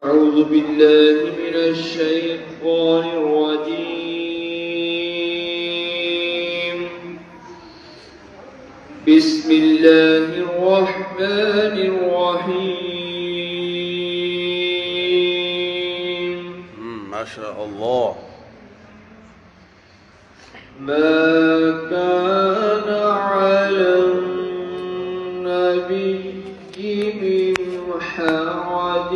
أعوذ بالله من الشيطان الرجيم. بسم الله الرحمن الرحيم. ما شاء الله. ما كان على النبي من حرج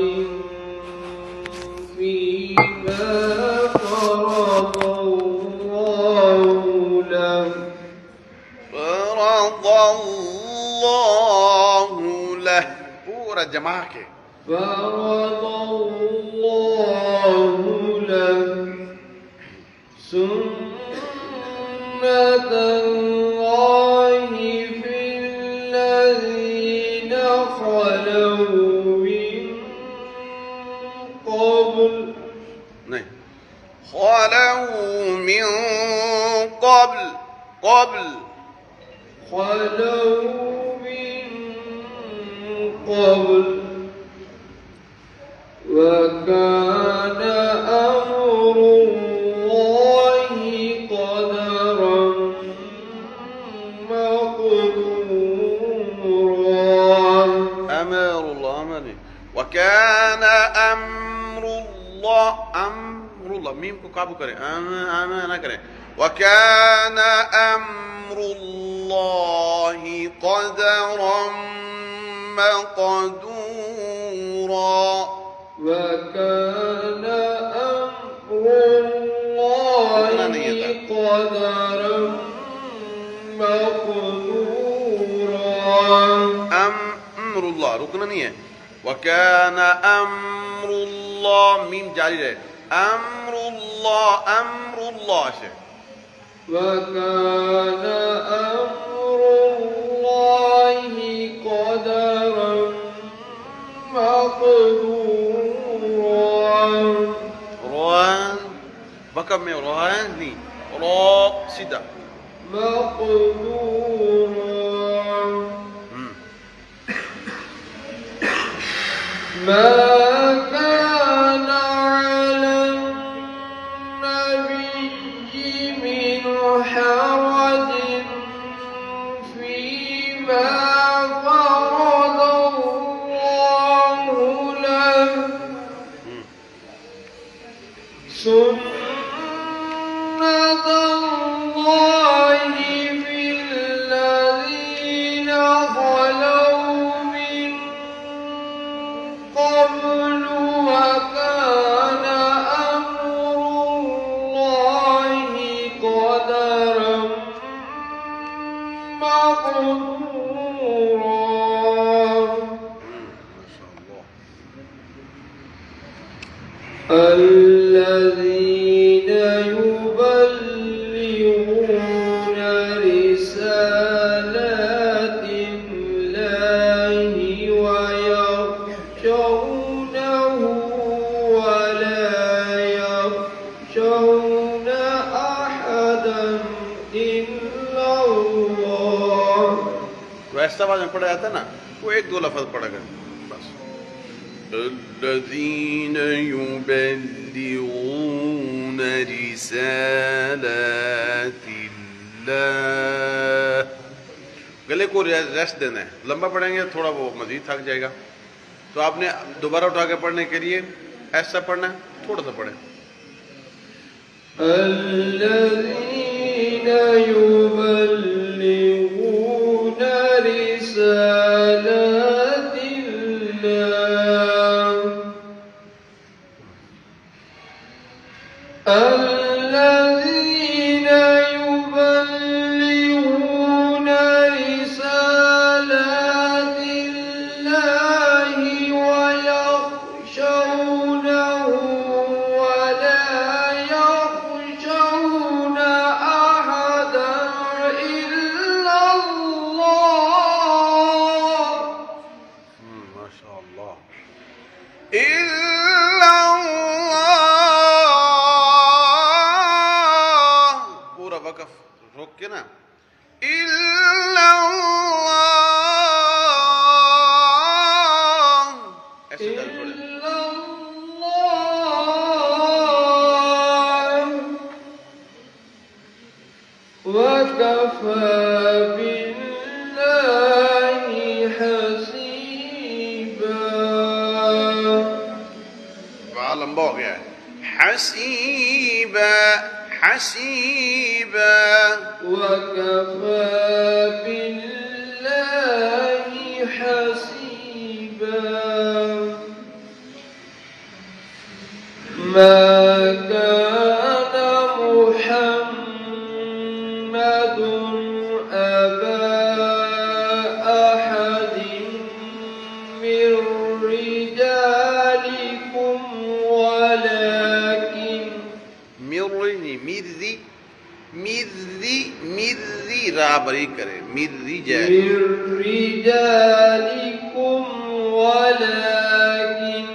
فيما فرض الله له فرض الله له पूरा जमा के فرض الله له سنة الله في الذين خلوا من قبل नहीं خلوا من قبل خلوا من قبل وكان أمر الله قدرا مقدورا. أمر الله أمري وكان أمر الله ميم को काबू करें ना करें وكان أمر الله قدرا مقدورا وكان أمر الله قدرا مقدورا. أمر الله रुकना नहीं है وكان أمر الله मीम जारी रहे أمر الله से وكان أمر الله قدرا مقدورا. روان بكم में روان नहीं रो सीधा مقدورا. ما كان على النبي من حرج فيما فرض الله له سنة الله في الذين خلوا من قبل وكان أمر الله قدرا مقدورا. الذين يبلغون رسالات الله ويخشونه ولا يخشون أحدا إلا الله. वैसा आवाज में पढ़ा जाता है ना वो एक दो लफ्ज पढ़ेगा बस الذين يبلغون رسالات الله गले को रेस्ट देना है लंबा पढ़ेंगे थोड़ा वो मजीद थक जाएगा तो आपने दोबारा उठा के पढ़ने के लिए ऐसा पढ़ना है थोड़ा सा पढ़े الذين يبلغون رسالات الله الذين يبلغون رسالات الله ويخشونه ولا يخشون أحدا إلا الله. ما شاء الله إلا الله بالله حسيبا لمبا हो गया है हसीबा हसीबा وكفى بالله حسيبا ما كان محمد أبا أحد من رجالكم ولكن मिर्री मिर्री मिर्री मिर्री रा बरी करे मिर्री जय من رجالكم ولكن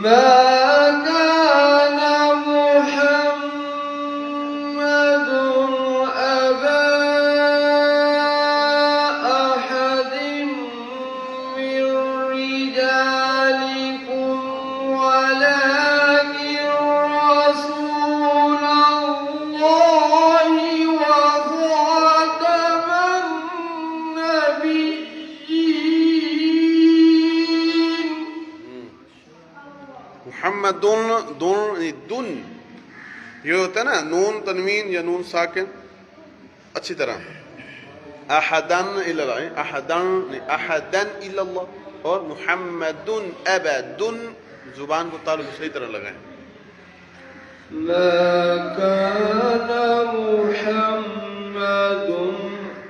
ما كان محمد أبا أحد من رجالكم ولكن رسول الله وخاتم النبيين मोहम्मद दुन ये होता है ना नून तनवीन या नून साकिन अच्छी तरह अहदन इल्लल्लाह अहदन इल्लल्लाह और मुहम्मदुन अबदुन जुबान को तालुक सही तरह लगाएं ما كان محمد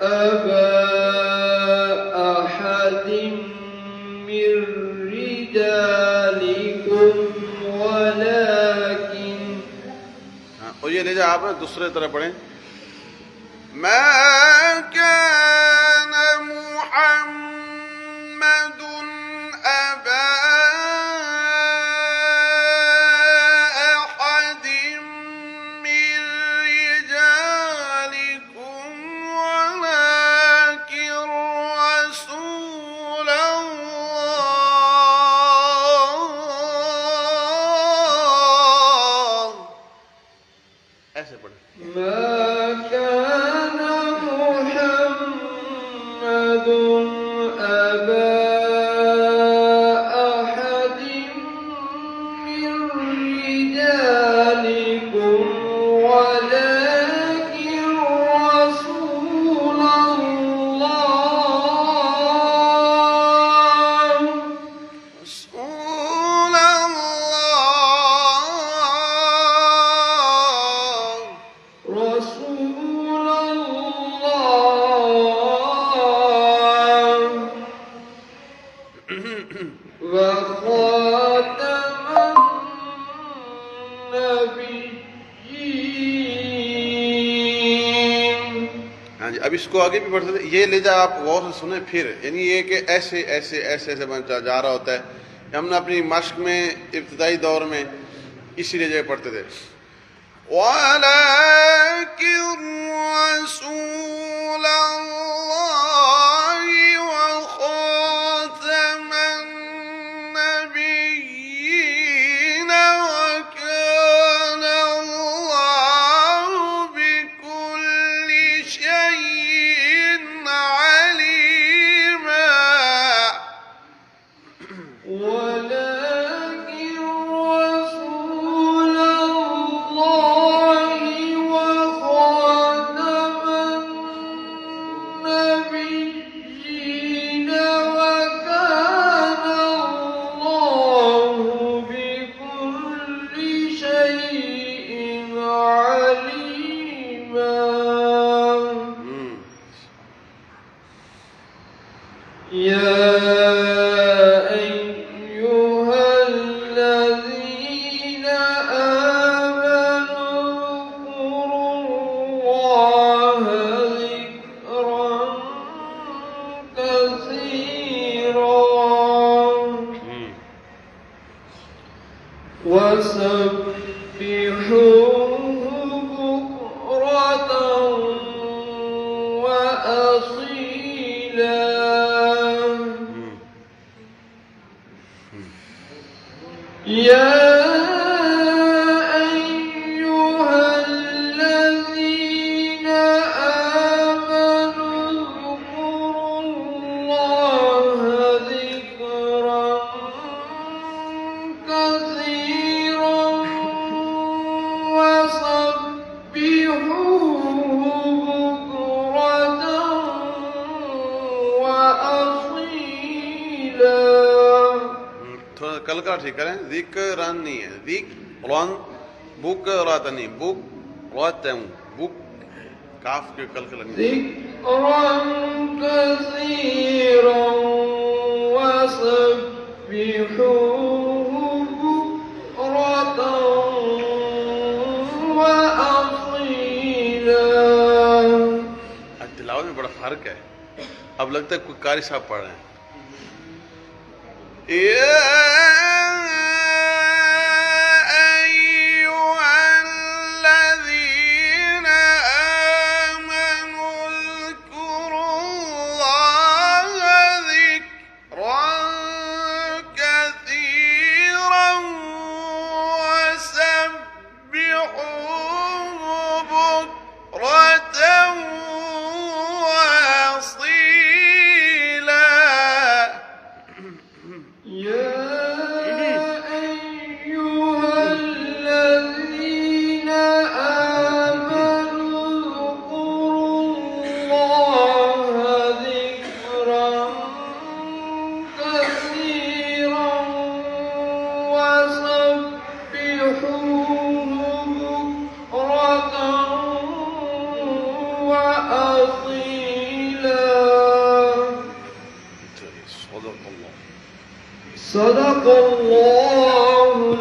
أبا أحد من رجالكم ولكن और ये ले जाओ आप ना दूसरे तरह पढ़ें ما كان محمد أبا أحد من رجالكم ولكن رسول الله ऐसे पढ़ें ما كان محمد أبا أحد من رجالكم ولكن رسول الله رسول الله رسول الله وخاتم النبيين हाँ जी अब इसको आगे भी बढ़ते थे ये ले जा आप गौर से सुने फिर यानी ये कि ऐसे ऐसे ऐसे ऐसे बन जा रहा होता है हमने अपनी मश्क में इब्तदाई दौर में इसीलिए जगह पढ़ते थे वलाकिन रसूल अल्लाह व खातमन नबिय्यीन व कान अल्लाहु बिकुल्लि शैइन अलीमा ولكن رسول الله وخاتم النبيين وكان الله بكل شيء عليما يا أيها الذين آمنوا اذكروا الله ذكرا كثيرا وسبحوه بكرة وأصيلا يا أيها الذين थोड़ा कलकला ठीक करें, जिक्रन नहीं है, जिक्रन, बुकरतन नहीं, बुकरतन, बुक काफ के कलकला नहीं। ذكرا كثيرا وسبحوه بكرة وأصيلا. तिलावत में बड़ा फर्क है। अब लगता है कोई कारी साहब पढ़ रहे हैं। صدق الله